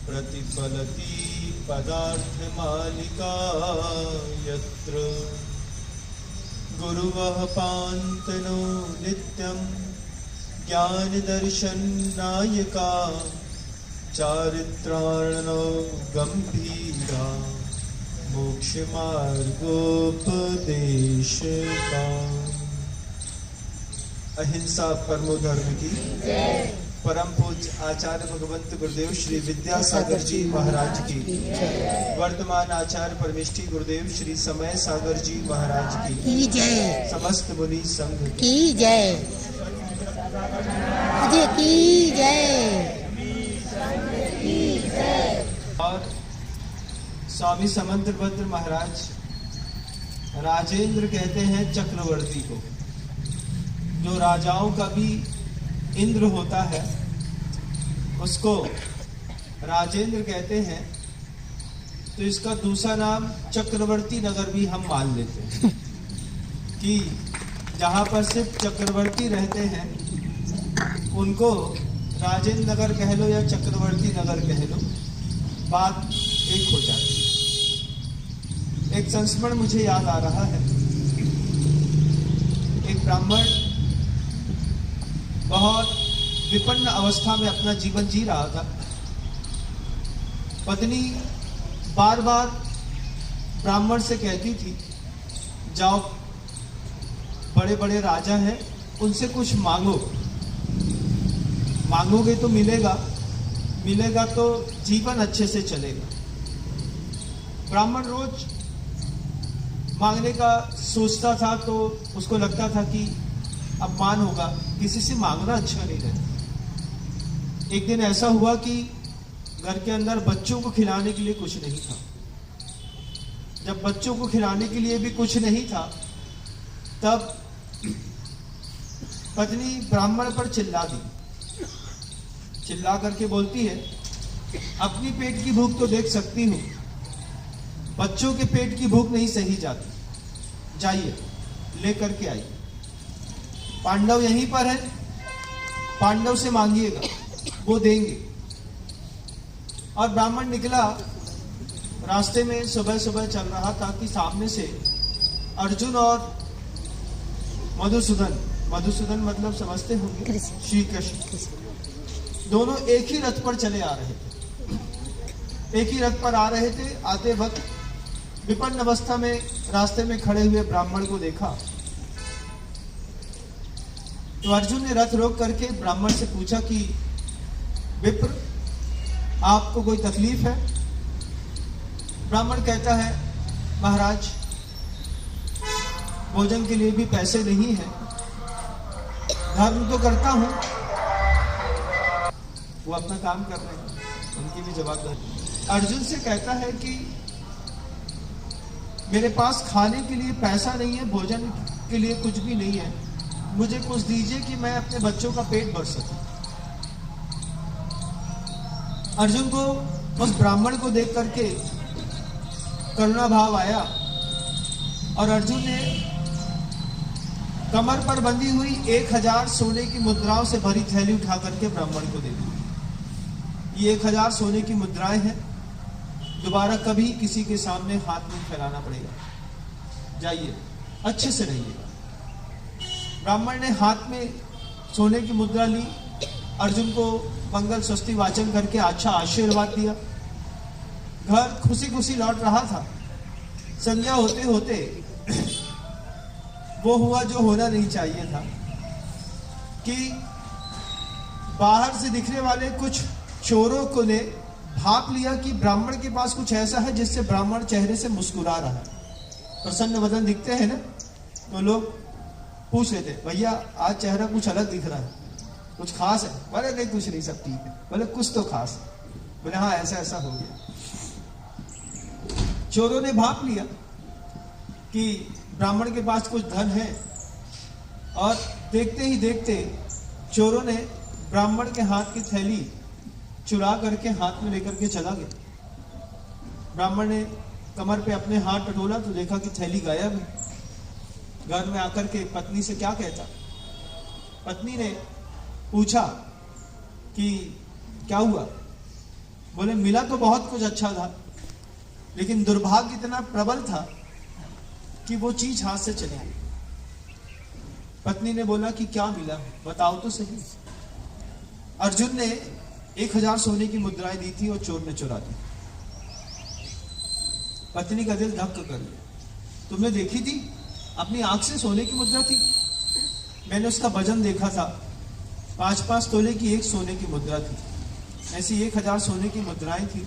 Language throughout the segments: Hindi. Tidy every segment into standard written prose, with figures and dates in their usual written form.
प्रतिफलति पदार्थमालिका यत्र गुरुवः पान्तनो नित्यं ज्ञानदर्शननायका चारित्रार्णो गंभीरा मोक्षमार्गोपदेशका। अहिंसा परमो धर्म की परम पूज्य आचार्य भगवंत गुरुदेव श्री विद्यासागर जी महाराज की, वर्तमान आचार्य परमेष्ठी गुरुदेव श्री समय सागर जी महाराज की जय, समस्त मुनि संघ की जय, की जय। और स्वामी समंतभद्र महाराज राजेंद्र कहते हैं चक्रवर्ती को, जो राजाओं का भी इंद्र होता है उसको राजेंद्र कहते हैं। तो इसका दूसरा नाम चक्रवर्ती नगर भी हम मान लेते हैं कि जहां पर सिर्फ चक्रवर्ती रहते हैं उनको राजेंद्र नगर कह लो या चक्रवर्ती नगर कह लो, बात एक हो जाती है। एक संस्मरण मुझे याद आ रहा है। एक ब्राह्मण बहुत विपन्न अवस्था में अपना जीवन जी रहा था। पत्नी बार बार ब्राह्मण से कहती थी, जाओ बड़े बड़े राजा हैं उनसे कुछ मांगो, मांगोगे तो मिलेगा, मिलेगा तो जीवन अच्छे से चलेगा। ब्राह्मण रोज मांगने का सोचता था तो उसको लगता था कि अपमान होगा, किसी से मांगना अच्छा नहीं रहता। एक दिन ऐसा हुआ कि घर के अंदर बच्चों को खिलाने के लिए कुछ नहीं था। जब बच्चों को खिलाने के लिए भी कुछ नहीं था तब पत्नी ब्राह्मण पर चिल्ला दी, चिल्ला करके बोलती है, अपनी पेट की भूख तो देख सकती हूँ, बच्चों के पेट की भूख नहीं सही जाती, जाइए लेकर के आइए, पांडव यहीं पर है, पांडव से मांगिएगा वो देंगे। और ब्राह्मण निकला, रास्ते में सुबह सुबह चल रहा था कि सामने से अर्जुन और मधुसूदन, मधुसूदन मतलब समझते होंगे श्री कृष्ण, दोनों एक ही रथ पर चले आ रहे थे। एक ही रथ पर आ रहे थे। आते वक्त विपन्न अवस्था में रास्ते में खड़े हुए ब्राह्मण को देखा तो अर्जुन ने रथ रोक करके ब्राह्मण से पूछा कि विप्र, आपको कोई तकलीफ है? ब्राह्मण कहता है, महाराज भोजन के लिए भी पैसे नहीं है, धर्म तो करता हूं। वो अपना काम कर रहे हैं, उनकी भी जवाबदारी। अर्जुन से कहता है कि मेरे पास खाने के लिए पैसा नहीं है, भोजन के लिए कुछ भी नहीं है, मुझे कुछ दीजिए कि मैं अपने बच्चों का पेट भर सकूं। अर्जुन को उस ब्राह्मण को देख करके करुणा भाव आया और अर्जुन ने कमर पर बंधी हुई 1000 सोने की मुद्राओं से भरी थैली उठा करके ब्राह्मण को दे दी। ये 1000 सोने की मुद्राएं हैं, दोबारा कभी किसी के सामने हाथ नहीं फैलाना पड़ेगा, जाइए अच्छे से रहिएगा। ब्राह्मण ने हाथ में सोने की मुद्रा ली, अर्जुन को मंगल स्वस्ति वाचन करके अच्छा आशीर्वाद दिया, घर खुशी खुशी लौट रहा था। संध्या होते होते वो हुआ जो होना नहीं चाहिए था कि बाहर से दिखने वाले कुछ चोरों को ने भाप लिया कि ब्राह्मण के पास कुछ ऐसा है जिससे ब्राह्मण चेहरे से मुस्कुरा रहा है, प्रसन्न वदन दिखते हैं ना। तो लोग पूछ लेते, भैया आज चेहरा कुछ अलग दिख रहा है, कुछ खास है? बोले नहीं कुछ नहीं, सब ठीक है। बोले कुछ तो खास है? बोले हाँ ऐसा ऐसा हो गया। चोरों ने भाप लिया कि ब्राह्मण के पास कुछ धन है और देखते ही देखते चोरों ने ब्राह्मण के हाथ की थैली चुरा करके हाथ में लेकर के चला गया। ब्राह्मण ने कमर पे अपने हाथ टटोला तो देखा कि थैली गायब है। घर में आकर के पत्नी से क्या कहता? पत्नी ने पूछा कि क्या हुआ? बोले मिला तो बहुत कुछ अच्छा था, लेकिन दुर्भाग्य इतना प्रबल था कि वो चीज हाथ से चली गई। पत्नी ने बोला कि क्या मिला, बताओ तो सही। अर्जुन ने 1000 सोने की मुद्राएं दी थी और चोर ने चुरा दी। पत्नी का दिल धक्का कर लिया। तुमने देखी थी? अपनी आंख से सोने की मुद्रा थी। मैंने उसका वजन देखा था, 5-5 तोले की एक सोने की मुद्रा थी। ऐसी 1000 सोने की मुद्राएं थी,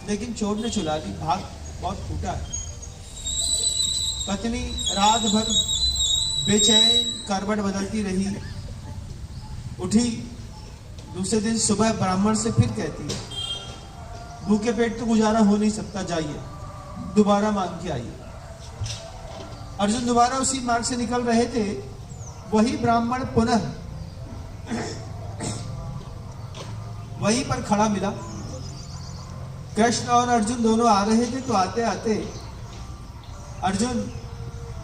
लेकिन चोर ने चुरा दी। भाग बहुत फूटा है। पत्नी रात भर बेचैन करवट बदलती रही। उठी, दूसरे दिन सुबह ब्राह्मण से फिर कहती है, भूखे पेट तो गुजारा हो नहीं सकता, जाइए दोबारा मांग के आइए। अर्जुन दोबारा उसी मार्ग से निकल रहे थे। वही ब्राह्मण पुनः वहीं पर खड़ा मिला। कृष्ण और अर्जुन दोनों आ रहे थे। तो आते आते अर्जुन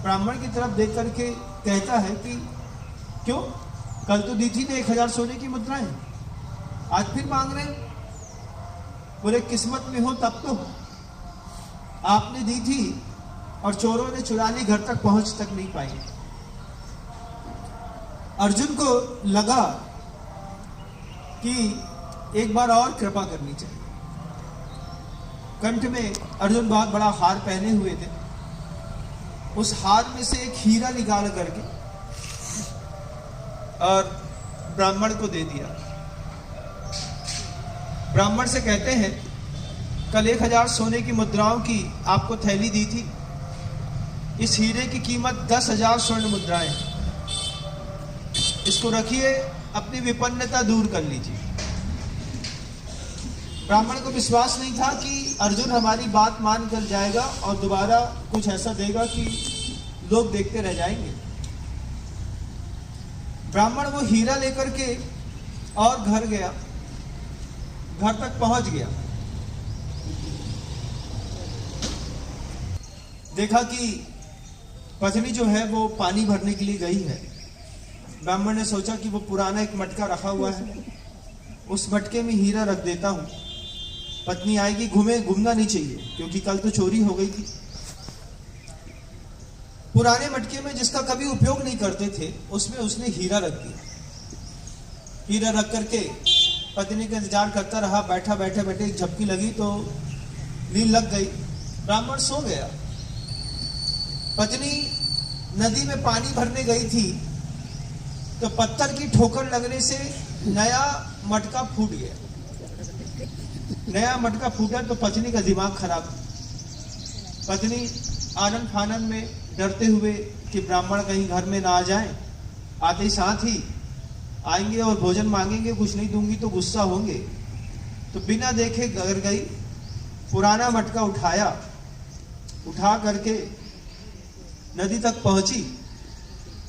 ब्राह्मण की तरफ देख करके कहता है कि क्यों, कल तो दी थी ने 1000 सोने की मुद्राएं, आज फिर मांग रहे हैं? बोले किस्मत में हो तब तो। आपने दी थी और चोरों ने चुरा ली, घर तक पहुंच तक नहीं पाई। अर्जुन को लगा कि एक बार और कृपा करनी चाहिए। कंठ में अर्जुन बहुत बड़ा हार पहने हुए थे। उस हार में से एक हीरा निकाल करके और ब्राह्मण को दे दिया। ब्राह्मण से कहते हैं, कल 1000 सोने की मुद्राओं की आपको थैली दी थी। इस हीरे की कीमत 10,000 स्वर्ण मुद्राएं। इसको रखिए, अपनी विपन्नता दूर कर लीजिए। ब्राह्मण को विश्वास नहीं था कि अर्जुन हमारी बात मान कर जाएगा और दोबारा कुछ ऐसा देगा कि लोग देखते रह जाएंगे। ब्राह्मण वो हीरा लेकर के और घर गया, घर तक पहुंच गया। देखा कि पत्नी जो है वो पानी भरने के लिए गई है। ब्राह्मण ने सोचा कि वो पुराना एक मटका रखा हुआ है, उस मटके में हीरा रख देता हूं। पत्नी आएगी, घूमना नहीं चाहिए क्योंकि कल तो चोरी हो गई थी। पुराने मटके में जिसका कभी उपयोग नहीं करते थे, उसमें उसने हीरा रख दिया। हीरा रख करके पत्नी का इंतजार करता रहा। बैठा बैठे बैठे एक झपकी लगी तो नींद लग गई। ब्राह्मण सो गया। पत्नी नदी में पानी भरने गई थी तो पत्थर की ठोकर लगने से नया मटका फूट गया। नया मटका फूटा तो पत्नी का दिमाग खराब। पत्नी आनंद फानंद में डरते हुए कि ब्राह्मण कहीं घर में ना आ जाए, आते ही साथ ही आएंगे और भोजन मांगेंगे, कुछ नहीं दूंगी तो गुस्सा होंगे, तो बिना देखे घर गई, पुराना मटका उठाया, उठा करके नदी तक पहुंची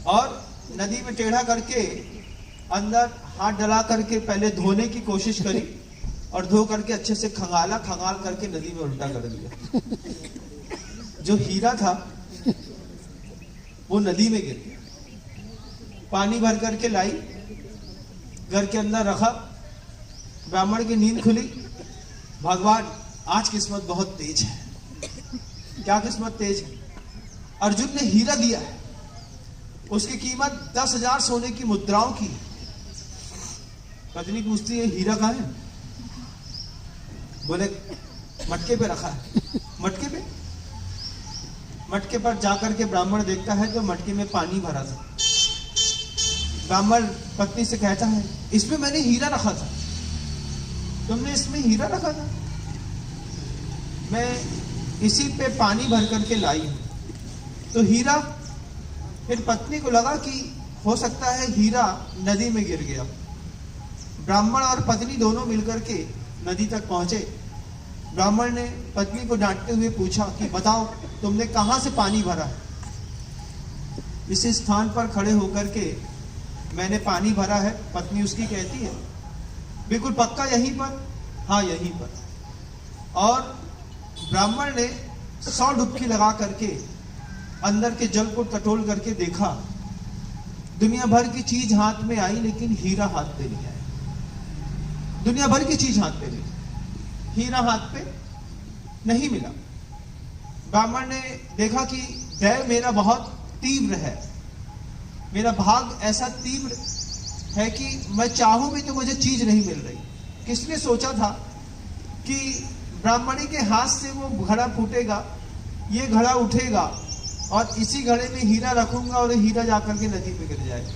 और नदी में टेढ़ा करके अंदर हाथ डला करके पहले धोने की कोशिश करी और धो करके अच्छे से खंगाल करके नदी में उल्टा कर दिया। जो हीरा था वो नदी में गिर गया। पानी भर करके लाई, घर के अंदर रखा। ब्राह्मण की नींद खुली। भगवान, आज किस्मत बहुत तेज है। क्या किस्मत तेज है? अर्जुन ने हीरा दिया है, उसकी कीमत 10,000 सोने की मुद्राओं की। पत्नी पूछती है, हीरा कहाँ है? बोले मटके पे रखा है। मटके पर जाकर के ब्राह्मण देखता है तो मटके में पानी भरा था। ब्राह्मण पत्नी से कहता है, इसमें मैंने हीरा रखा था। तुमने इसमें हीरा रखा था? मैं इसी पे पानी भर करके लाई हूं। तो हीरा, फिर पत्नी को लगा कि हो सकता है हीरा नदी में गिर गया। ब्राह्मण और पत्नी दोनों मिलकर के नदी तक पहुंचे। ब्राह्मण ने पत्नी को डांटते हुए पूछा कि बताओ तुमने कहां से पानी भरा है? इस स्थान पर खड़े होकर के मैंने पानी भरा है। पत्नी उसकी कहती है, बिल्कुल पक्का यहीं पर? हाँ, यहीं पर। और ब्राह्मण ने 100 डुबकी लगा करके अंदर के जल को टटोल करके देखा। दुनिया भर की चीज हाथ में आई लेकिन हीरा हाथ में नहीं आया। दुनिया भर की चीज हाथ पे मिली, हीरा हाथ पे नहीं मिला। ब्राह्मण ने देखा कि दैव मेरा बहुत तीव्र है, मेरा भाग ऐसा तीव्र है कि मैं चाहूं भी तो मुझे चीज नहीं मिल रही। किसने सोचा था कि ब्राह्मणी के हाथ से वो घड़ा फूटेगा, ये घड़ा उठेगा और इसी घड़े में हीरा रखूंगा और हीरा जाकर के नदी में गिर जाएगा।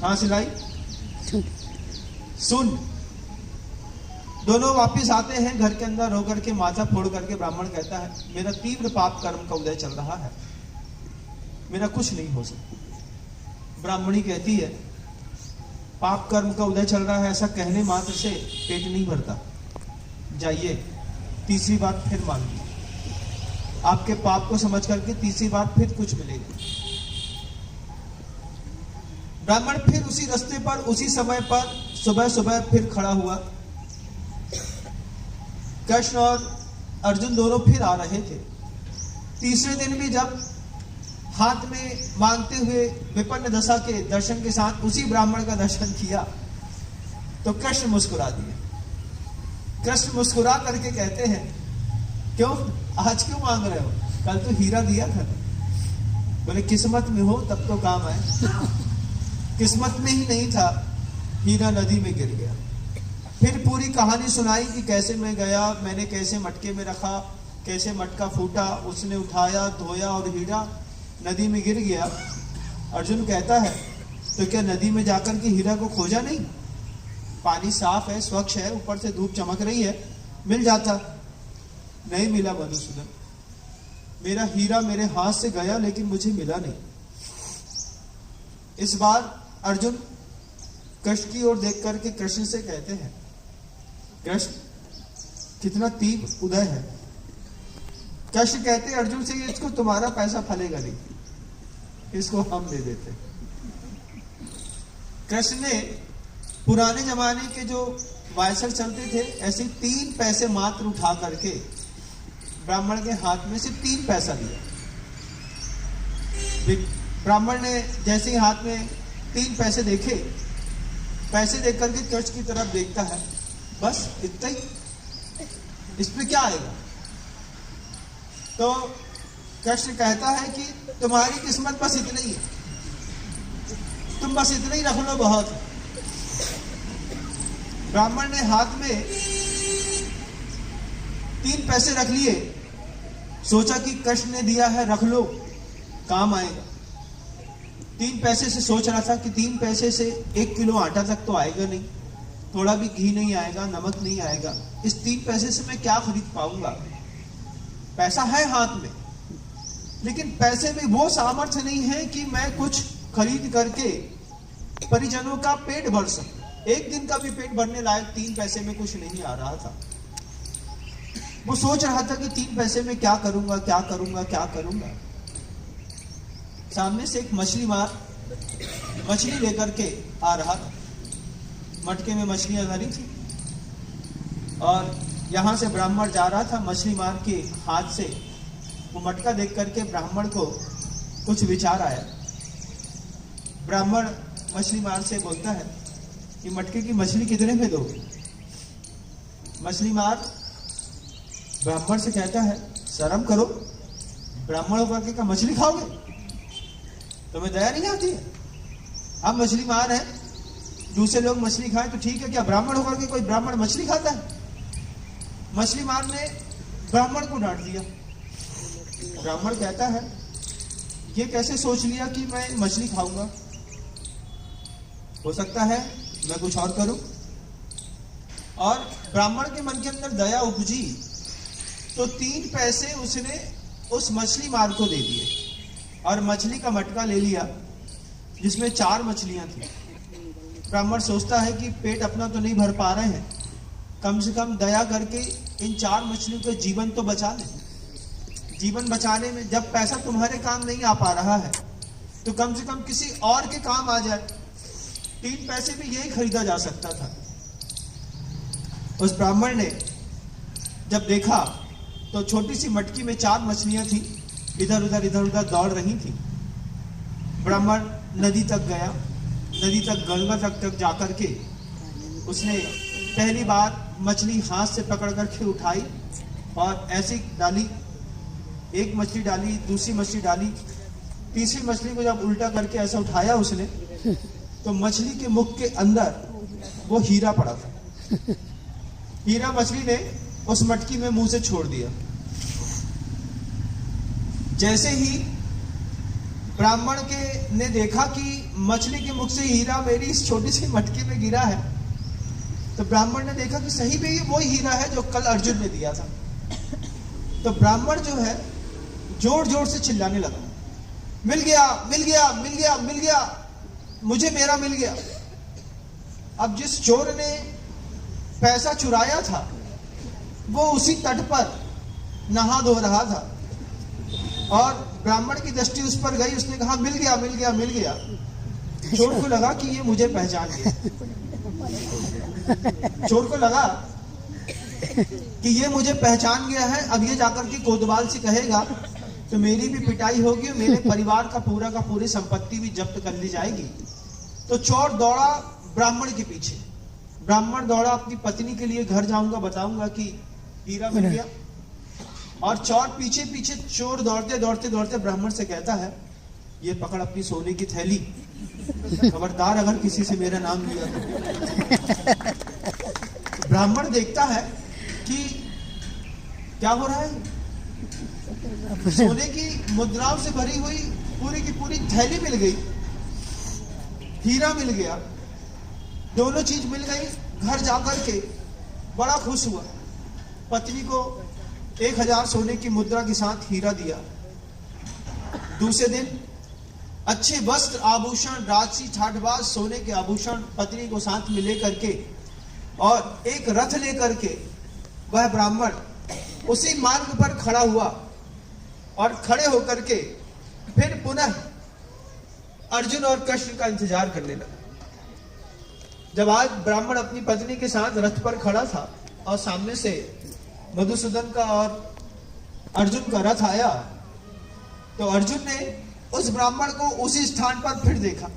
हाँ सिलाई सुन। दोनों वापस आते हैं घर के अंदर, होकर के माथा फोड़ करके ब्राह्मण कहता है मेरा तीव्र पाप कर्म का उदय चल रहा है, मेरा कुछ नहीं हो सकता। ब्राह्मणी कहती है पाप कर्म का उदय चल रहा है, ऐसा कहने मात्र से पेट नहीं भरता, जाइए तीसरी बार फिर मांगिए, आपके पाप को समझ करके तीसरी बार फिर कुछ मिलेगा। ब्राह्मण फिर उसी रास्ते पर उसी समय पर सुबह सुबह फिर खड़ा हुआ। कृष्ण और अर्जुन दोनों फिर आ रहे थे। तीसरे दिन भी जब हाथ में मांगते हुए विपन्न दशा के दर्शन के साथ उसी ब्राह्मण का दर्शन किया तो कृष्ण मुस्कुरा दिए। कृष्ण मुस्कुरा करके कहते हैं क्यों, आज क्यों मांग रहे हो, कल तो हीरा दिया था। बोले किस्मत में हो तब तो काम आए। किस्मत में ही नहीं था, हीरा नदी में गिर गया। फिर पूरी कहानी सुनाई कि कैसे मैं गया, मैंने कैसे मटके में रखा, कैसे मटका फूटा, उसने उठाया धोया और हीरा नदी में गिर गया। अर्जुन कहता है तो क्या नदी में जाकर के हीरा को खोजा नहीं, पानी साफ है, स्वच्छ है, ऊपर से धूप चमक रही है, मिल जाता। नहीं मिला मधुसूदन, मेरा हीरा मेरे हाथ से गया लेकिन मुझे मिला नहीं। इस बार अर्जुन कृष्ण की ओर देख करके कृष्ण से कहते हैं कृष्ण कितना तीव्र उदय है। कृष्ण कहते हैं अर्जुन से इसको तुम्हारा पैसा फलेगा नहीं, इसको हम दे देते। कृष्ण ने पुराने जमाने के जो वायसर चलते थे ऐसे 3 पैसे मात्र उठा करके ब्राह्मण के हाथ में से 3 पैसा दिया। ब्राह्मण ने जैसे ही हाथ में 3 पैसे देखे, पैसे देख करके कृष्ण की तरफ देखता है, बस इतना ही, इसमें क्या आएगा। तो कृष्ण कहता है कि तुम्हारी किस्मत बस इतना ही है, तुम बस इतना ही रख लो, बहुत है। ब्राह्मण ने हाथ में 3 पैसे रख लिए, सोचा कि कृष्ण ने दिया है रख लो, काम आएगा। 3 पैसे से सोच रहा था कि 3 पैसे से 1 किलो आटा तक तो आएगा नहीं, थोड़ा भी घी नहीं आएगा, नमक नहीं आएगा, इस 3 पैसे से मैं क्या खरीद पाऊंगा। पैसा है हाथ में, लेकिन पैसे में वो सामर्थ्य नहीं है कि मैं कुछ खरीद करके परिजनों का पेट भर सकूं। एक दिन का भी पेट भरने लायक 3 पैसे में कुछ नहीं आ रहा था। वो सोच रहा था कि 3 पैसे में क्या करूंगा, क्या करूंगा, क्या करूंगा। सामने से एक मछली मार मछली लेकर के आ रहा था, मटके में मछलियां भरी थी और यहां से ब्राह्मण जा रहा था मछली मार के हाथ से। वो मटका देख करके ब्राह्मण को कुछ विचार आया। ब्राह्मण मछली मार से बोलता है कि मटके की मछली कितने में दोगे। मछली मार ब्राह्मण से कहता है शर्म करो, ब्राह्मण होकर के क्या मछली खाओगे, तुम्हें दया नहीं आती है। हम मछली मार है, दूसरे लोग मछली खाएं तो ठीक है, क्या ब्राह्मण होकर के कोई ब्राह्मण मछली खाता है। मछली मार ने ब्राह्मण को डांट दिया। ब्राह्मण कहता है ये कैसे सोच लिया कि मैं मछली खाऊंगा, हो सकता है मैं कुछ और करूं। और ब्राह्मण के मन के अंदर दया उपजी तो 3 पैसे उसने उस मछली मार को दे दिए और मछली का मटका ले लिया जिसमें 4 मछलियां थी। ब्राह्मण सोचता है कि पेट अपना तो नहीं भर पा रहे हैं, कम से कम दया करके इन 4 मछलियों के जीवन तो बचा लें। जीवन बचाने में जब पैसा तुम्हारे काम नहीं आ पा रहा है तो कम से कम किसी और के काम आ जाए। 3 पैसे में यही खरीदा जा सकता था। उस ब्राह्मण ने जब देखा तो छोटी सी मटकी में 4 मछलियां थी, इधर उधर दौड़ रही थी। ब्राह्मण नदी तक गया, नदी तक गंगा तक जाकर के उसने पहली बार मछली हाथ से पकड़ करके उठाई और ऐसी डाली, एक मछली डाली, दूसरी मछली डाली, तीसरी मछली को जब उल्टा करके ऐसा उठाया उसने, तो मछली के मुख के अंदर वो हीरा पड़ा था। हीरा मछली ने उस मटकी में मुंह से छोड़ दिया। जैसे ही ब्राह्मण के ने देखा कि मछली के मुख से हीरा मेरी इस छोटी सी मटकी में गिरा है, तो ब्राह्मण ने देखा कि सही में ये वही हीरा है जो कल अर्जुन ने दिया था। तो ब्राह्मण जो है जोर जोर से चिल्लाने लगा, मिल गया मिल गया मिल गया मिल गया, मुझे मेरा मिल गया। अब जिस चोर ने पैसा चुराया था वो उसी तट पर नहा धो रहा था और ब्राह्मण की दृष्टि उस पर गई, उसने कहा मिल गया मिल गया मिल गया। चोर को लगा कि ये मुझे पहचान गया। चोर को लगा कि ये मुझे पहचान गया है, अब ये जाकर के कोतवाल से कहेगा तो मेरी भी पिटाई होगी और मेरे परिवार का पूरी संपत्ति भी जब्त कर ली जाएगी। तो चोर दौड़ा ब्राह्मण के पीछे। ब्राह्मण दौड़ा अपनी पत्नी के लिए, घर जाऊंगा बताऊंगा कि हीरा मिल गया। और चोर पीछे पीछे, चोर दौड़ते दौड़ते दौड़ते ब्राह्मण से कहता है, ये पकड़ अपनी सोने की थैली, खबरदार अगर किसी से मेरा नाम लिया तो। ब्राह्मण देखता है कि क्या हो रहा है, सोने की मुद्राओं से भरी हुई पूरी की पूरी थैली मिल गई, हीरा मिल गया, दोनों चीज मिल गई। घर जाकर के बड़ा खुश हुआ, पत्नी को 1000 सोने की मुद्रा के साथ हीरा दिया। दूसरे दिन अच्छे वस्त्र आभूषण, राजसी ठाटबाज सोने के आभूषण पत्नी को साथ में लेकर के और एक रथ लेकर के वह ब्राह्मण उसी मार्ग पर खड़ा हुआ और खड़े होकर के फिर पुनः अर्जुन और कृष्ण का इंतजार करने लगा। जब आज ब्राह्मण अपनी पत्नी के साथ रथ पर खड़ा था और सामने से मधुसूदन का और अर्जुन का रथ आया, तो अर्जुन ने उस ब्राह्मण को उसी स्थान पर फिर देखा।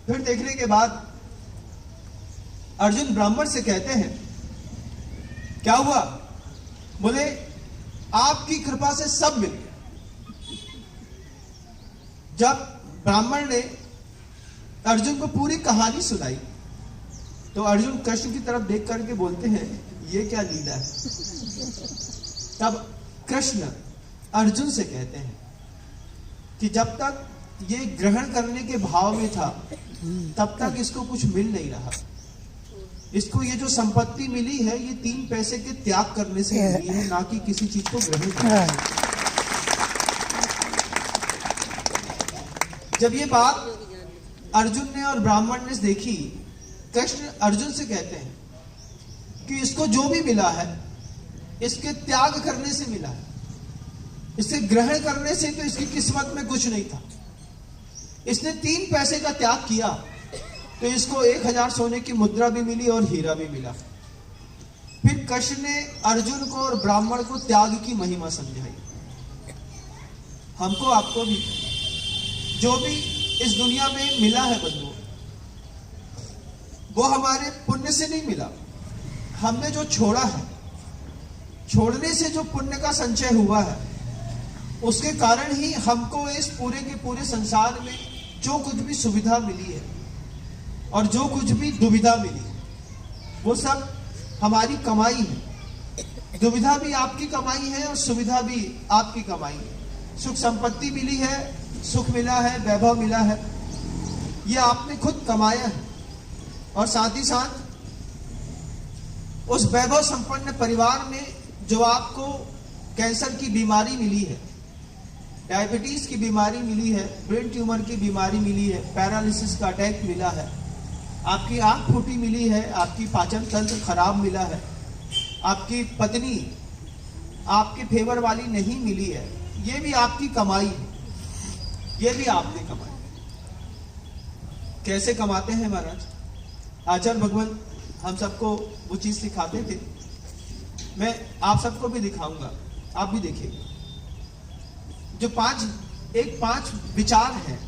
फिर देखने के बाद अर्जुन ब्राह्मण से कहते हैं, क्या हुआ? बोले, आपकी कृपा से सब मिल गया। जब ब्राह्मण ने अर्जुन को पूरी कहानी सुनाई तो अर्जुन कृष्ण की तरफ देख करके बोलते हैं, ये क्या लीला है? तब कृष्ण अर्जुन से कहते हैं कि जब तक ये ग्रहण करने के भाव में था तब तक इसको कुछ मिल नहीं रहा। इसको ये जो संपत्ति मिली है ये 3 पैसे के त्याग करने से मिली है, ना कि किसी चीज को ग्रहण करने से। जब ये बात अर्जुन ने और ब्राह्मण ने देखी, कृष्ण अर्जुन से कहते हैं कि इसको जो भी मिला है इसके त्याग करने से मिला है, इसे ग्रहण करने से तो इसकी किस्मत में कुछ नहीं था। इसने 3 पैसे का त्याग किया तो इसको 1000 सोने की मुद्रा भी मिली और हीरा भी मिला। फिर कृष्ण ने अर्जुन को और ब्राह्मण को त्याग की महिमा समझाई। हमको आपको भी जो भी इस दुनिया में मिला है बंधुओं, वो हमारे पुण्य से नहीं मिला। हमने जो छोड़ा है, छोड़ने से जो पुण्य का संचय हुआ है, उसके कारण ही हमको इस पूरे के पूरे संसार में जो कुछ भी सुविधा मिली है और जो कुछ भी दुविधा मिली है, वो सब हमारी कमाई है। दुविधा भी आपकी कमाई है और सुविधा भी आपकी कमाई है। सुख संपत्ति मिली है, सुख मिला है, वैभव मिला है, ये आपने खुद कमाया है। और साथ ही साथ उस वैभव संपन्न परिवार में जो आपको कैंसर की बीमारी मिली है, डायबिटीज की बीमारी मिली है, ब्रेन ट्यूमर की बीमारी मिली है, पैरालिसिस का अटैक मिला है, आपकी आंख फूटी मिली है, आपकी पाचन तंत्र खराब मिला है, आपकी पत्नी आपके फेवर वाली नहीं मिली है, ये भी आपकी कमाई है, ये भी आपने कमाई। कैसे कमाते हैं महाराज? आचार्य भगवान हम सबको वो चीज सिखाते थे। मैं आप सबको भी दिखाऊंगा, आप भी देखिएगा। जो 5 विचार हैं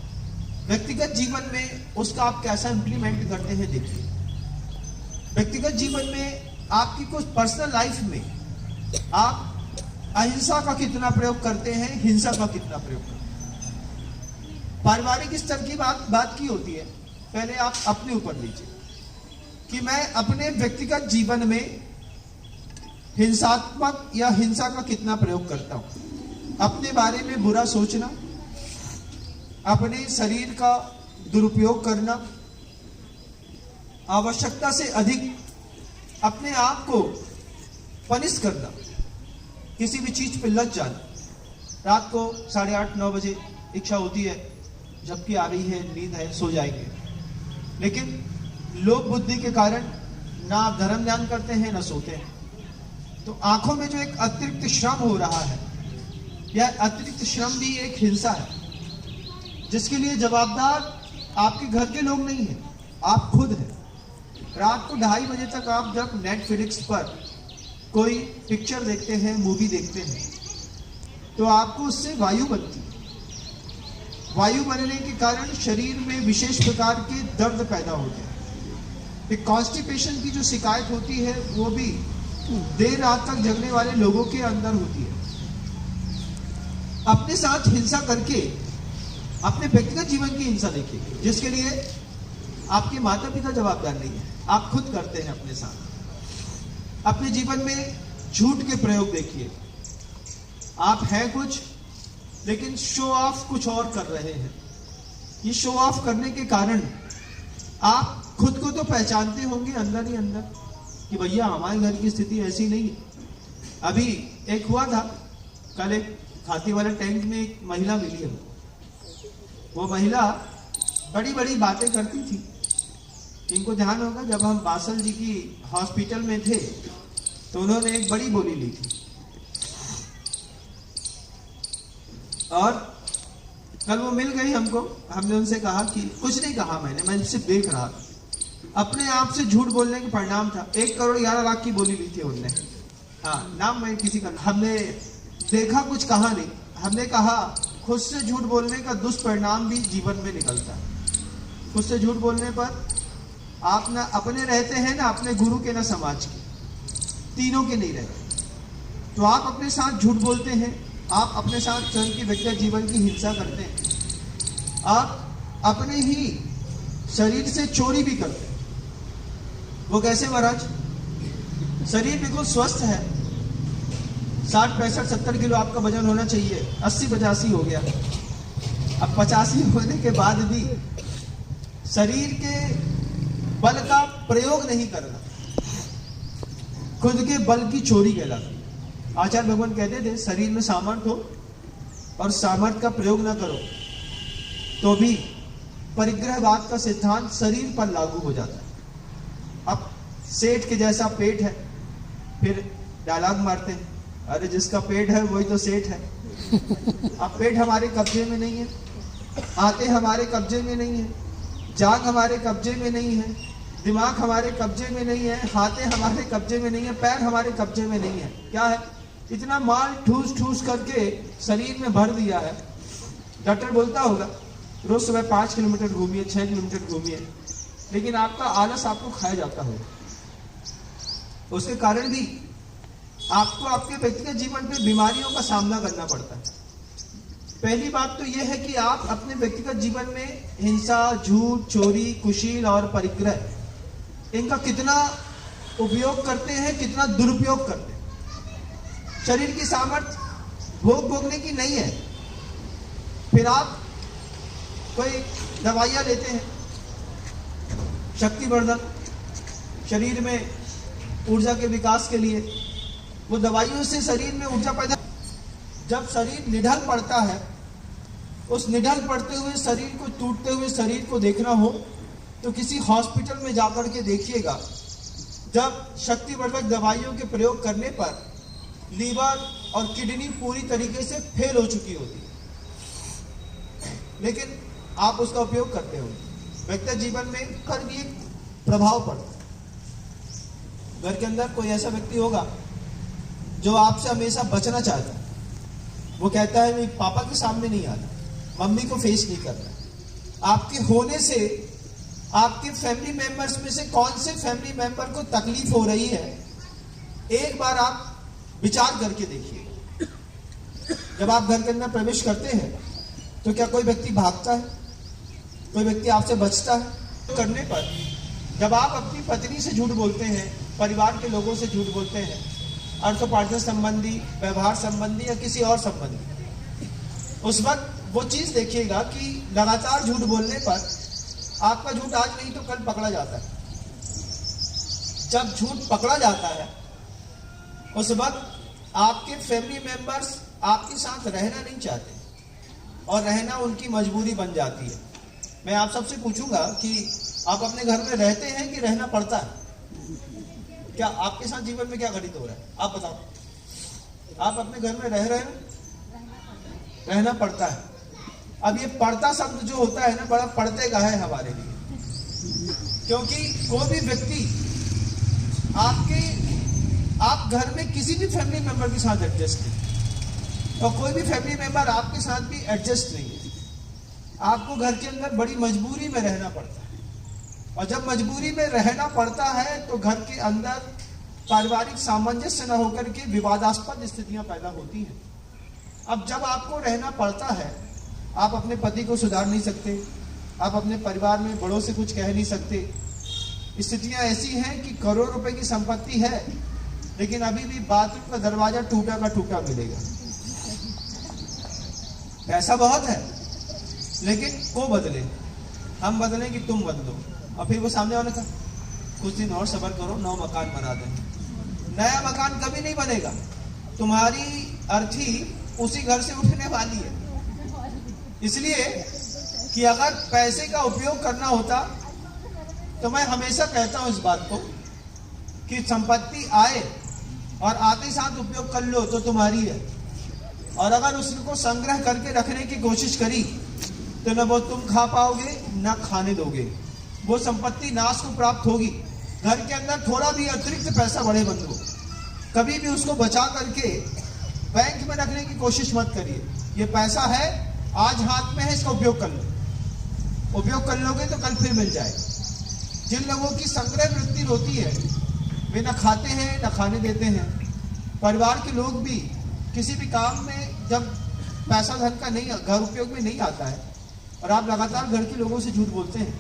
व्यक्तिगत जीवन में, उसका आप कैसा इंप्लीमेंट करते हैं देखिए। व्यक्तिगत जीवन में, आपकी कुछ पर्सनल लाइफ में आप अहिंसा का कितना प्रयोग करते हैं, हिंसा का कितना प्रयोग करते हैं। पारिवारिक स्तर की बात की होती है, पहले आप अपने ऊपर लीजिए कि मैं अपने व्यक्तिगत जीवन में हिंसात्मक या हिंसा का कितना प्रयोग करता हूं। अपने बारे में बुरा सोचना, अपने शरीर का दुरुपयोग करना, आवश्यकता से अधिक अपने आप को पनिश करना, किसी भी चीज पे लग जाना। रात को 8:30-9 बजे इच्छा होती है, झपकी आ रही है, नींद है, सो जाएंगे, लेकिन लोभ बुद्धि के कारण ना आप धर्म ध्यान करते हैं ना सोते हैं। तो आंखों में जो एक अतिरिक्त श्रम हो रहा है, यह अतिरिक्त श्रम भी एक हिंसा है, जिसके लिए जवाबदार आपके घर के लोग नहीं हैं, आप खुद हैं। रात को 2:30 बजे तक आप जब नेटफ्लिक्स पर कोई पिक्चर देखते हैं, मूवी देखते हैं, तो आपको उससे वायु बनती है। वायु बनने के कारण शरीर में विशेष प्रकार के दर्द पैदा होते हैं। एक कॉन्स्टिपेशन की जो शिकायत होती है, वो भी देर रात तक जगने वाले लोगों के अंदर होती है। अपने साथ हिंसा करके अपने व्यक्तिगत जीवन की हिंसा देखिए, जिसके लिए आपके माता पिता जवाबदार नहीं है, आप खुद करते हैं अपने साथ। अपने जीवन में झूठ के प्रयोग देखिए, आप हैं कुछ लेकिन शो ऑफ कुछ और कर रहे हैं। ये शो ऑफ करने के कारण आप खुद को तो पहचानते होंगे अंदर ही अंदर कि भैया हमारे घर की स्थिति ऐसी नहीं है। अभी एक हुआ था, कल एक खाती वाले टैंक में एक महिला मिली है। वो महिला बड़ी बड़ी बातें करती थी। इनको ध्यान होगा, जब हम बासल जी की हॉस्पिटल में थे तो उन्होंने एक बड़ी बोली ली थी, और कल वो मिल गई हमको। हमने उनसे कहा कि कुछ नहीं कहा, मैं सिर्फ देख रहा था। अपने आप से झूठ बोलने का परिणाम था। 1,11,00,000 की बोली ली थी उनने। हाँ, नाम मैं किसी का, हमने देखा, कुछ कहा नहीं। हमने कहा खुद से झूठ बोलने का दुष्परिणाम भी जीवन में निकलता है। खुद से झूठ बोलने पर आप ना अपने रहते हैं, ना अपने गुरु के, ना समाज के, तीनों के नहीं रहते। तो आप अपने साथ झूठ बोलते हैं, आप अपने साथ स्वयं की व्यक्तिगत जीवन की हिंसा करते हैं, आप अपने ही शरीर से चोरी भी करते हैं। वो कैसे महाराज? शरीर बिल्कुल स्वस्थ है, 60, 65, 70 किलो आपका वजन होना चाहिए, 80, 85 हो गया। अब 85 होने के बाद भी शरीर के बल का प्रयोग नहीं करना, खुद के बल की चोरी कहलाती। आचार्य भगवान कहते थे, शरीर में सामर्थ्य हो और सामर्थ्य का प्रयोग ना करो तो भी परिग्रहवाद का सिद्धांत शरीर पर लागू हो जाता है। अब सेठ के जैसा पेट है, फिर डायलॉग मारते हैं, अरे जिसका पेट है वही तो सेठ है। अब पेट हमारे कब्जे में नहीं है, आते हमारे कब्जे में नहीं है, जाग हमारे कब्जे में नहीं है, दिमाग हमारे कब्जे में नहीं है, हाथे हमारे कब्जे में नहीं है, पैर हमारे कब्जे में नहीं है। क्या है? इतना माल ठूस ठूस करके शरीर में भर दिया है। डॉक्टर बोलता होगा रोज सुबह 5 किलोमीटर घूमिए, 6 किलोमीटर घूमिए, लेकिन आपका आलस आपको खाया जाता होगा। उसके कारण भी आपको आपके व्यक्तिगत जीवन पे बीमारियों का सामना करना पड़ता है। पहली बात तो यह है कि आप अपने व्यक्तिगत जीवन में हिंसा, झूठ, चोरी, कुशील और परिग्रह, इनका कितना उपयोग करते हैं, कितना दुरुपयोग करते हैं। शरीर की सामर्थ्य भोगने की नहीं है, फिर आप कोई दवाइयां लेते हैं, शक्तिवर्धक, शरीर में ऊर्जा के विकास के लिए। वो दवाइयों से शरीर में ऊर्जा पैदा, जब शरीर निढल पड़ता है, उस निढल पड़ते हुए शरीर को, टूटते हुए शरीर को देखना हो तो किसी हॉस्पिटल में जाकर के देखिएगा। जब शक्तिवर्धक दवाइयों के प्रयोग करने पर लीवर और किडनी पूरी तरीके से फेल हो चुकी होती है, लेकिन आप उसका उपयोग करते हो। व्यक्तिगत जीवन में पर भी एक प्रभाव पड़ता है। घर के अंदर कोई ऐसा व्यक्ति होगा जो आपसे हमेशा बचना चाहता है। वो कहता है मैं पापा के सामने नहीं आना, मम्मी को फेस नहीं करना। आपके होने से आपके फैमिली मेंबर्स में से कौन से फैमिली मेंबर को तकलीफ हो रही है, एक बार आप विचार करके देखिए। जब आप घर के अंदर प्रवेश करते हैं तो क्या कोई व्यक्ति भागता है, कोई व्यक्ति आपसे बचता है? तो करने पर जब आप अपनी पत्नी से झूठ बोलते हैं, परिवार के लोगों से झूठ बोलते हैं, अर्थ पार्टनर संबंधी, व्यवहार संबंधी या किसी और संबंधी, उस वक्त वो चीज देखिएगा कि लगातार झूठ बोलने पर आपका झूठ आज नहीं तो कल पकड़ा जाता है। जब झूठ पकड़ा जाता है उस वक्त आपके फैमिली मेंबर्स आपके साथ रहना नहीं चाहते और रहना उनकी मजबूरी बन जाती है। मैं आप सबसे पूछूंगा कि आप अपने घर में रहते हैं कि रहना पड़ता है? क्या आपके साथ जीवन में क्या घटित हो रहा है, आप बताओ। आप अपने घर में रह रहे हैं, रहना पड़ता है। अब ये पड़ता शब्द जो होता है ना, बड़ा पड़ते का है हमारे लिए, क्योंकि कोई भी व्यक्ति आप घर में किसी भी फैमिली मेंबर के साथ एडजस्ट नहीं, और कोई भी फैमिली मेंबर आपके साथ भी एडजस्ट नहीं है। आपको घर के अंदर बड़ी मजबूरी में रहना पड़ता है, और जब मजबूरी में रहना पड़ता है तो घर के अंदर पारिवारिक सामंजस्य न होकर के विवादास्पद स्थितियां पैदा होती हैं। अब जब आपको रहना पड़ता है, आप अपने पति को सुधार नहीं सकते, आप अपने परिवार में बड़ों से कुछ कह नहीं सकते। स्थितियां ऐसी हैं कि करोड़ रुपए की संपत्ति है, लेकिन अभी भी बाथरूम का दरवाजा टूटा का टूटा मिलेगा। पैसा बहुत है, लेकिन को बदले, हम बदले कि तुम बदलो। और फिर वो सामने वाले का कुछ दिन और सब्र करो, नौ मकान बना दें। नया मकान कभी नहीं बनेगा, तुम्हारी अर्थी उसी घर से उठने वाली है। इसलिए कि अगर पैसे का उपयोग करना होता तो मैं हमेशा कहता हूं इस बात को कि संपत्ति आए और आते साथ उपयोग कर लो तो तुम्हारी है, और अगर उसको संग्रह करके रखने की कोशिश करी तो न वो तुम खा पाओगे न खाने दोगे, वो संपत्ति नाश को प्राप्त होगी। घर के अंदर थोड़ा भी अतिरिक्त पैसा बड़े बंधु, कभी भी उसको बचा करके बैंक में रखने की कोशिश मत करिए। ये पैसा है, आज हाथ में है, इसका उपयोग कर लो। उपयोग कर लोगे तो कल फिर मिल जाएगा। जिन लोगों की संग्रह वृत्ति होती है, वे न खाते हैं न खाने देते हैं। परिवार के लोग भी किसी भी काम में जब पैसा धन का नहीं, घर उपयोग में नहीं आता है और आप लगातार घर के लोगों से झूठ बोलते हैं,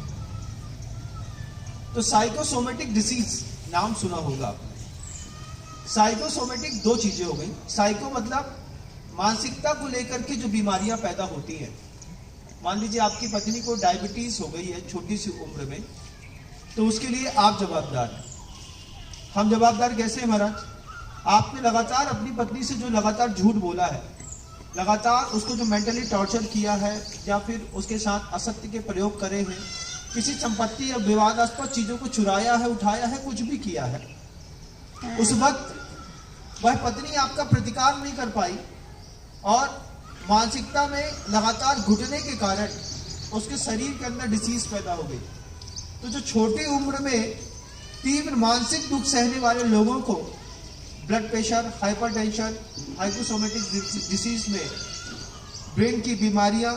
तो साइकोसोमेटिक डिसीज नाम सुना होगा आपने। साइकोसोमेटिक दो चीजें हो गई। साइको मतलब मानसिकता को लेकर के जो बीमारियां पैदा होती हैं। मान लीजिए आपकी पत्नी को डायबिटीज हो गई है छोटी सी उम्र में, तो उसके लिए आप जवाबदार हैं। हम जवाबदार कैसे हैं महाराज? आपने लगातार अपनी पत्नी से जो लगातार झूठ बोला है, लगातार उसको जो मेंटली टॉर्चर किया है, या फिर उसके साथ असत्य के प्रयोग करे हैं, किसी संपत्ति या विवादास्पद चीजों को चुराया है, उठाया है, कुछ भी किया है, उस वक्त वह पत्नी आपका प्रतिकार नहीं कर पाई और मानसिकता में लगातार घुटने के कारण उसके शरीर के अंदर डिसीज पैदा हो गई। तो जो छोटी उम्र में तीव्र मानसिक दुख सहने वाले लोगों को ब्लड प्रेशर, हाइपरटेंशन, हाइपोसोमेटिक डिसीज में ब्रेन की बीमारियां,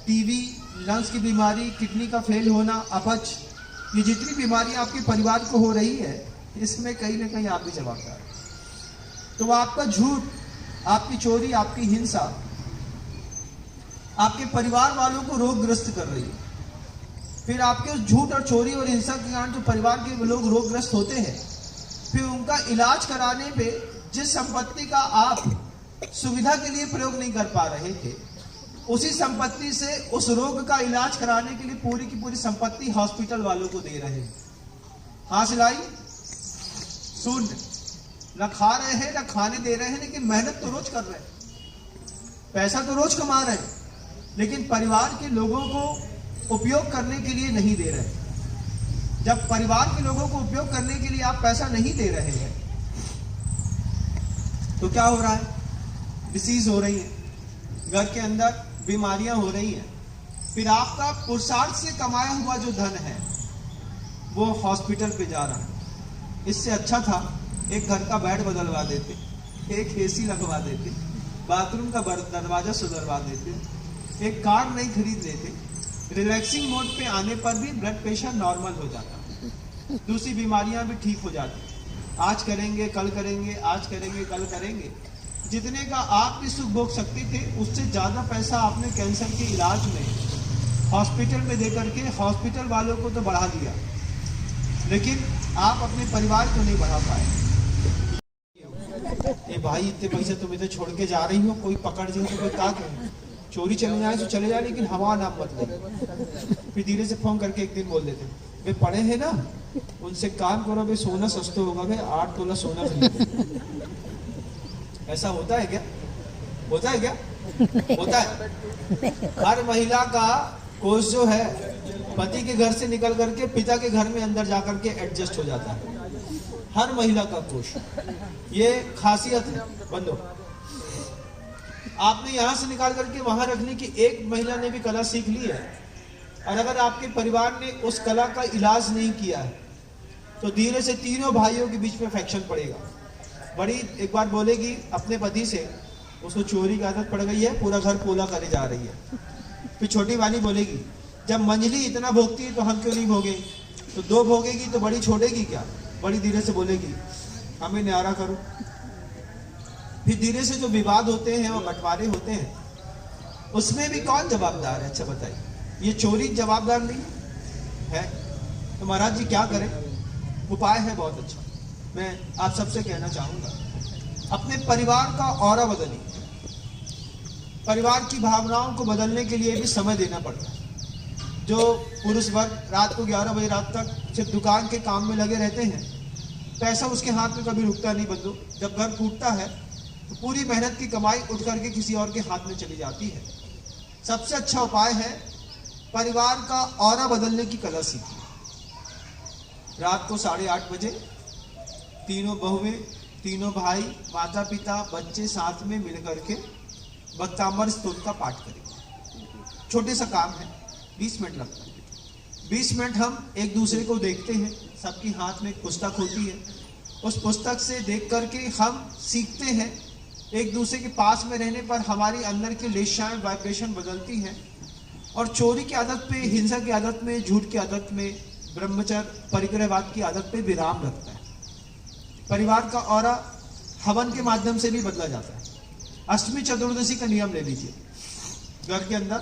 टीबी, लंग्स की बीमारी, किडनी का फेल होना, अपच, ये जितनी बीमारियां आपके परिवार को हो रही है, इसमें कहीं ना कहीं आप भी जवाबदार हैं। तो आपका झूठ, आपकी चोरी, आपकी हिंसा आपके परिवार वालों को रोगग्रस्त कर रही है। फिर आपके उस झूठ और चोरी और हिंसा के कारण जो परिवार के लोग रोगग्रस्त होते हैं, फिर उनका इलाज कराने पे जिस संपत्ति का आप सुविधा के लिए प्रयोग नहीं कर पा रहे थे, उसी संपत्ति से उस रोग का इलाज कराने के लिए पूरी की पूरी संपत्ति हॉस्पिटल वालों को दे रहे हैं। हाँ सिलाई शून्य, न खा रहे हैं न खाने दे रहे हैं, लेकिन मेहनत तो रोज कर रहे हैं, पैसा तो रोज कमा रहे हैं, लेकिन परिवार के लोगों को उपयोग करने के लिए नहीं दे रहे। जब परिवार के लोगों को उपयोग करने के लिए आप पैसा नहीं दे रहे हैं तो क्या हो रहा है? डिसीज हो रही है, घर के अंदर बीमारियां हो रही हैं। फिर आपका पुरुषार्थ से कमाया हुआ जो धन है वो हॉस्पिटल पे जा रहा है। इससे अच्छा था एक घर का बेड बदलवा देते, एक एसी लगवा देते, बाथरूम का दरवाजा सुधरवा देते, एक कार नहीं खरीद लेते, रिलैक्सिंग मोड पे आने पर भी ब्लड प्रेशर नॉर्मल हो जाता है, दूसरी बीमारियां भी ठीक हो जाती हैं। आज करेंगे कल करेंगे, आज करेंगे कल करेंगे, जितने का आप भी सुख भोग सकते थे उससे ज़्यादा पैसा आपने कैंसर के इलाज में हॉस्पिटल में दे करके हॉस्पिटल वालों को तो बढ़ा दिया, लेकिन आप अपने परिवार को नहीं बढ़ा पाए। ये भाई इतने पैसे तुम इधर छोड़ के जा रही हो, कोई पकड़ जाए तो कोई क्या करें, चोरी चले जाए तो चले जाए, लेकिन हवा ना मत ले। फिर धीरे से फोन करके एक दिन बोल देते, वे पढ़े हैं ना, उनसे काम करो, वे सोना सस्ता होगा, वे 8 तोला सोना खरीदो। ऐसा होता है क्या? होता है क्या? होता है। हर महिला का कोर्स जो है पति के घर से निकल करके पिता के घर में अंदर जाकर के एडजस्ट हो जाता है, हर महिला का कोर्स। ये खासियत है बंदो। आपने यहां से निकाल करके वहां रखने की एक महिला ने भी कला सीख ली है, और अगर आपके परिवार ने उस कला का इलाज नहीं किया है तो धीरे से तीनों भाइयों के बीच में फ्रैक्शन पड़ेगा। बड़ी एक बार बोलेगी अपने पति से, उसको चोरी की आदत पड़ गई है, पूरा घर पोला करे जा रही है। फिर छोटी वाली बोलेगी, जब मंजली इतना भोगती है तो हम क्यों नहीं भोगे? तो 2 भोगेगी तो बड़ी छोड़ेगी क्या? बड़ी धीरे से बोलेगी, हमें न्यारा करो। फिर धीरे से जो विवाद होते हैं और बंटवारे होते हैं, उसमें भी कौन जवाबदार है? अच्छा बताइए, ये चोरी जवाबदार नहीं है? तो महाराज जी क्या करें? उपाय है बहुत अच्छा, मैं आप सबसे कहना चाहूंगा, अपने परिवार का ऑरा बदलिए। परिवार की भावनाओं को बदलने के लिए भी समय देना पड़ता है। जो पुरुष वर्ग रात को 11 बजे रात तक सिर्फ दुकान के काम में लगे रहते हैं, पैसा उसके हाथ में कभी रुकता नहीं बंधु। जब घर टूटता है तो पूरी मेहनत की कमाई उठ करके किसी और के हाथ में चली जाती है। सबसे अच्छा उपाय है परिवार का ऑरा बदलने की कला सीखिए। रात को 8:30 बजे तीनों बहुएं, तीनों भाई, माता पिता, बच्चे साथ में मिल करके भक्तामर स्तोत्र का पाठ करेंगे। छोटे सा काम है, 20 मिनट लगता है। 20 मिनट हम एक दूसरे को देखते हैं, सबके हाथ में एक पुस्तक होती है, उस पुस्तक से देख करके हम सीखते हैं। एक दूसरे के पास में रहने पर हमारी अंदर की लेशाएं, वाइब्रेशन बदलती हैं, और चोरी की आदत पे, हिंसा की आदत में, झूठ की आदत में, ब्रह्मचर्य परिग्रहवाद की आदत पे विराम लगता है। परिवार का ऑरा हवन के माध्यम से भी बदला जाता है। अष्टमी चतुर्दशी का नियम ले लीजिए, घर के अंदर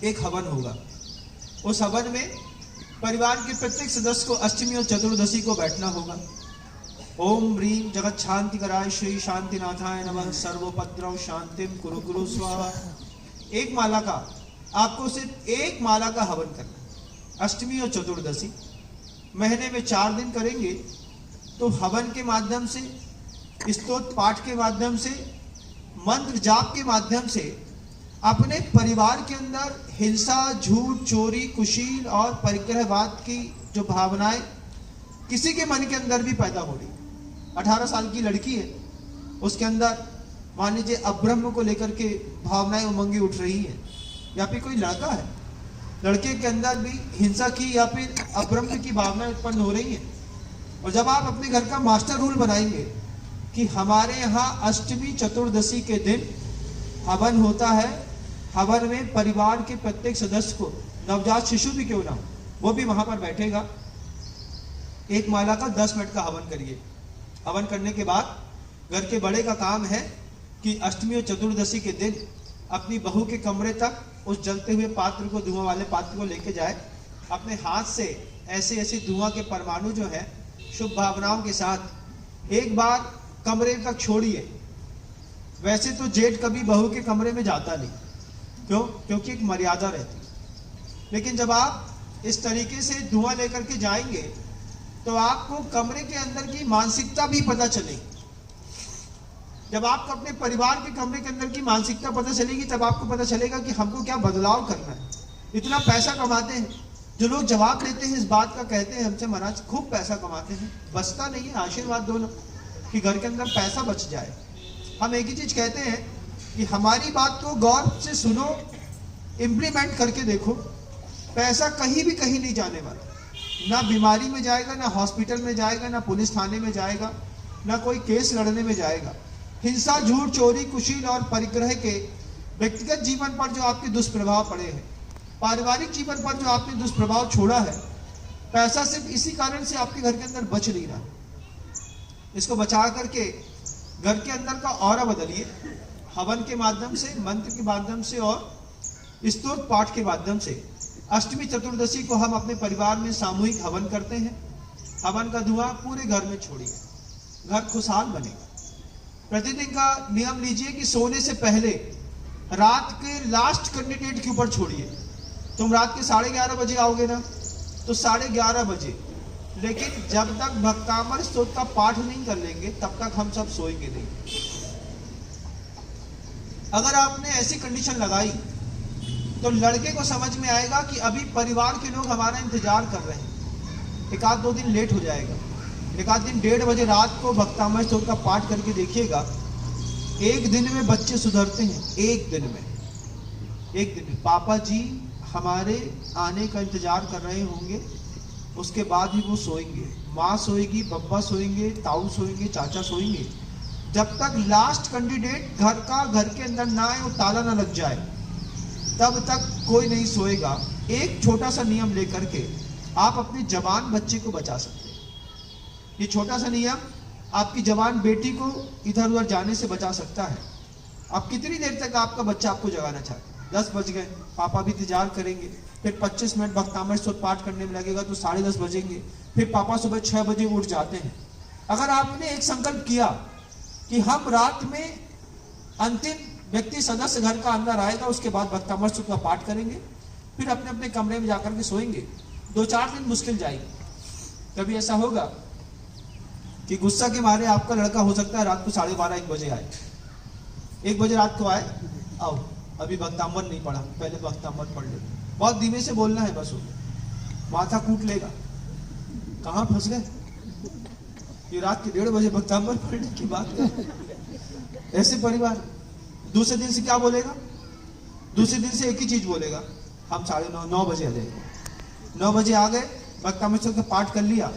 एक हवन होगा, उस हवन में परिवार के प्रत्येक सदस्य को अष्टमी और चतुर्दशी को बैठना होगा। ओम ह्रीं जगत शांति कराय श्री शांतिनाथाय नमः, सर्वोपद्रव शांतिम कुरु कुरु स्वाहा। एक माला का, आपको सिर्फ एक माला का हवन करना है। अष्टमी और चतुर्दशी महीने में 4 दिन करेंगे तो हवन के माध्यम से, स्तोत्र पाठ के माध्यम से, मंत्र जाप के माध्यम से अपने परिवार के अंदर हिंसा, झूठ, चोरी, कुशील और परिग्रहवाद की जो भावनाएं किसी के मन के अंदर भी पैदा हो रही। 18 साल की लड़की है, उसके अंदर मान लीजिए अब्रह्म को लेकर के भावनाएं उमंगी उठ रही है, या फिर कोई लड़का है, लड़के के अंदर भी हिंसा की या फिर अब्रह्म की भावनाएं उत्पन्न हो रही हैं। और जब आप अपने घर का मास्टर रूल बनाएंगे कि हमारे यहाँ अष्टमी चतुर्दशी के दिन हवन होता है, हवन में परिवार के प्रत्येक सदस्य को, नवजात शिशु भी क्यों ना हो, वो भी वहां पर बैठेगा। एक माला का 10 मिनट का हवन करिए। हवन करने के बाद घर के बड़े का काम है कि अष्टमी और चतुर्दशी के दिन अपनी बहू के कमरे तक उस जलते हुए पात्र को, धुआं वाले पात्र को लेके जाए, अपने हाथ से ऐसे ऐसे धुआं के परमाणु जो है शुभ भावनाओं के साथ एक बार कमरे तक छोड़िए। वैसे तो जेठ कभी बहू के कमरे में जाता नहीं, क्यों? क्योंकि एक मर्यादा रहती है। लेकिन जब आप इस तरीके से धुआं लेकर के जाएंगे तो आपको कमरे के अंदर की मानसिकता भी पता चलेगी। जब आपको अपने परिवार के कमरे के अंदर की मानसिकता पता चलेगी, तब आपको पता चलेगा कि हमको क्या बदलाव करना है। इतना पैसा कमाते हैं, जो लोग जवाब लेते हैं इस बात का, कहते हैं हमसे महाराज खूब पैसा कमाते हैं, बचता नहीं है। आशीर्वाद दो ना कि घर के अंदर पैसा बच जाए। हम एक ही चीज कहते हैं कि हमारी बात को गौर से सुनो, इम्प्लीमेंट करके देखो। पैसा कहीं भी कहीं नहीं जाने वाला, ना बीमारी में जाएगा, ना हॉस्पिटल में जाएगा, ना पुलिस थाने में जाएगा, ना कोई केस लड़ने में जाएगा। हिंसा, झूठ, चोरी, कुशील और परिग्रह के व्यक्तिगत जीवन पर जो आपके दुष्प्रभाव पड़े हैं, पारिवारिक जीवन पर जो आपने दुष्प्रभाव छोड़ा है, पैसा सिर्फ इसी कारण से आपके घर के अंदर बच नहीं रहा। इसको बचा करके घर के अंदर का ऑरा बदलिए, हवन के माध्यम से, मंत्र के माध्यम से और स्तोत्र पाठ के माध्यम से। अष्टमी चतुर्दशी को हम अपने परिवार में सामूहिक हवन करते हैं। हवन का धुआं पूरे घर में छोड़िए, घर खुशहाल बनेगा। प्रतिदिन का नियम लीजिए कि सोने से पहले रात के लास्ट कैंडिडेट के ऊपर छोड़िए। तुम रात के 11:30 बजे आओगे ना, तो 11:30 बजे, लेकिन जब तक भक्तामर स्तोत्र का पाठ नहीं कर लेंगे तब तक हम सब सोएंगे नहीं। अगर आपने ऐसी कंडीशन लगाई तो लड़के को समझ में आएगा कि अभी परिवार के लोग हमारा इंतजार कर रहे हैं, एक आध 2 दिन लेट हो जाएगा। एक आध दिन 1:30 बजे रात को भक्तामर स्तोत्र का पाठ करके देखिएगा, एक दिन में बच्चे सुधरते हैं। एक दिन में पापा जी हमारे आने का इंतजार कर रहे होंगे, उसके बाद ही वो सोएंगे। माँ सोएगी, बब्बा सोएंगे, ताऊ सोएंगे, चाचा सोएंगे। जब तक लास्ट कैंडिडेट घर के अंदर ना आए और ताला ना लग जाए तब तक कोई नहीं सोएगा। एक छोटा सा नियम लेकर के आप अपने जवान बच्चे को बचा सकते हैं। ये छोटा सा नियम आपकी जवान बेटी को इधर उधर जाने से बचा सकता है। आप कितनी देर तक आपका बच्चा आपको जगाना चाहता है? 10 बज गए, पापा भी इंतजार करेंगे, फिर 25 मिनट भक्तामर स्तोत्र पाठ करने में लगेगा तो 10:30 बजेंगे, फिर पापा सुबह 6 बजे उठ जाते हैं। अगर आपने एक संकल्प किया कि हम रात में अंतिम व्यक्ति सदस्य घर का अंदर आएगा, उसके बाद भक्तामर स्तोत्र का पाठ करेंगे, फिर अपने अपने कमरे में जाकर के सोएंगे, 2-4 दिन मुश्किल जाएगी। कभी ऐसा होगा कि गुस्सा के मारे आपका लड़का हो सकता है रात को 12:30-1 बजे आए, 1 बजे रात को आए, आओ अभी भक्तामर नहीं पढ़ा, पहले भक्तामर पढ़ ले। बहुत धीमे से बोलना है, बस माथा कूट लेगा, कहाँ फंस गए, ये रात के 1:30 बजे भक्तामर पढ़ने की बात है। ऐसे परिवार दूसरे दिन से क्या बोलेगा? दूसरे दिन से एक ही चीज बोलेगा, हम 9:30 बजे आ जाएंगे। 9 बजे आ गए, भक्तामर स्तोत्र का पाठ कर लिया,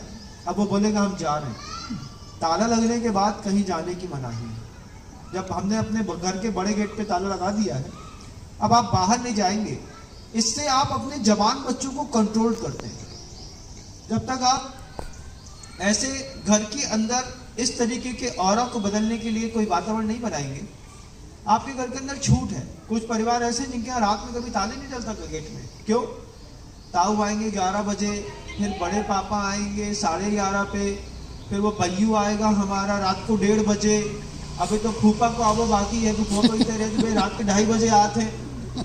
अब वो बोलेगा हम जा रहे हैं। ताला लगने के बाद कहीं जाने की मनाही है। जब हमने अपने घर के बड़े गेट पे ताला लगा दिया है, अब आप बाहर नहीं जाएंगे। इससे आप अपने जवान बच्चों को कंट्रोल करते हैं। जब तक आप ऐसे घर के अंदर इस तरीके के ऑरा को बदलने के लिए कोई वातावरण नहीं बनाएंगे, आपके घर के अंदर छूट है। कुछ परिवार ऐसे जिनके यहाँ रात में कभी ताले नहीं चलता था गेट में। क्यों? ताऊ आएंगे 11 बजे, फिर बड़े पापा आएंगे 11:30 पे, फिर वो भैयू आएगा हमारा रात को 1:30 बजे। अभी तो फूफा को आवो बाकी है, तो फूफा इतने रहे रात के 2:30 बजे आते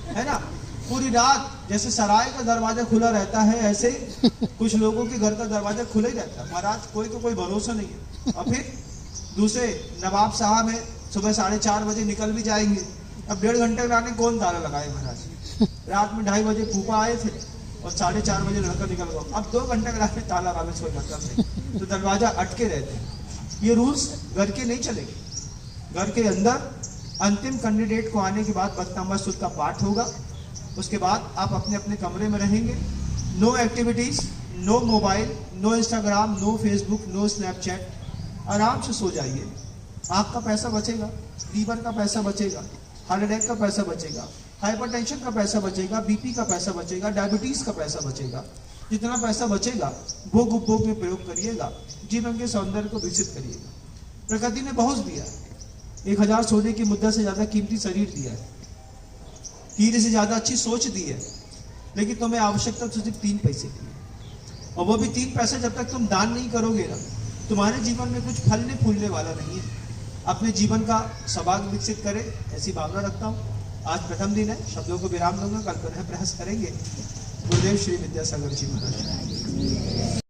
है ना। पूरी रात जैसे सराय का दरवाजा खुला रहता है, ऐसे कुछ लोगों के घर का दरवाजा खुला ही रहता है। महाराज कोई को कोई भरोसा नहीं है। और फिर दूसरे नवाब साहब है, सुबह 4:30 बजे निकल भी जाएंगे। अब 1.5 घंटे लाने कौन ताला लगाए महाराज? रात में 2:30 बजे फूफा आए थे और 4:30 बजे लड़का निकल गया। अब 2 घंटे के लाने ताला लगाने से कोई मतलब नहीं, तो दरवाजा अटके रहते हैं। ये रूल्स घर के नहीं चलेंगे। घर के अंदर अंतिम कैंडिडेट को आने के बाद भक्तामर स्तोत्र का पाठ होगा। उसके बाद आप अपने अपने कमरे में रहेंगे। No activities, no mobile, no Instagram, no Facebook, no Snapchat. आराम से सो जाइए। आँख का पैसा बचेगा, लीवर का पैसा बचेगा, हार्ट अटैक का पैसा बचेगा, हाइपरटेंशन का पैसा बचेगा, बीपी का पैसा बचेगा, डायबिटीज का पैसा बचेगा। जितना पैसा बचेगा भोग उपभोग में प्रयोग करिएगा। जीवन के सौंदर्य को विकसित करिएगा। प्रकृति ने बहुत दिया है। 1000 सोने की मुद्रा से ज्यादा कीमती शरीर दिया है, हीरे से ज्यादा अच्छी सोच दी है, लेकिन तुम्हें आवश्यकता तो सिर्फ 3 पैसे की है। और वो भी 3 पैसे जब तक तुम दान नहीं करोगे ना, तुम्हारे जीवन में कुछ फलने फूलने वाला नहीं है। अपने जीवन का सौभाग्य विकसित करें, ऐसी भावना रखता हूँ। आज प्रथम दिन है, शब्दों को विराम दूंगा, कल पुनः प्रयास करेंगे। गुरुदेव श्री विद्यासागर जी महाराज।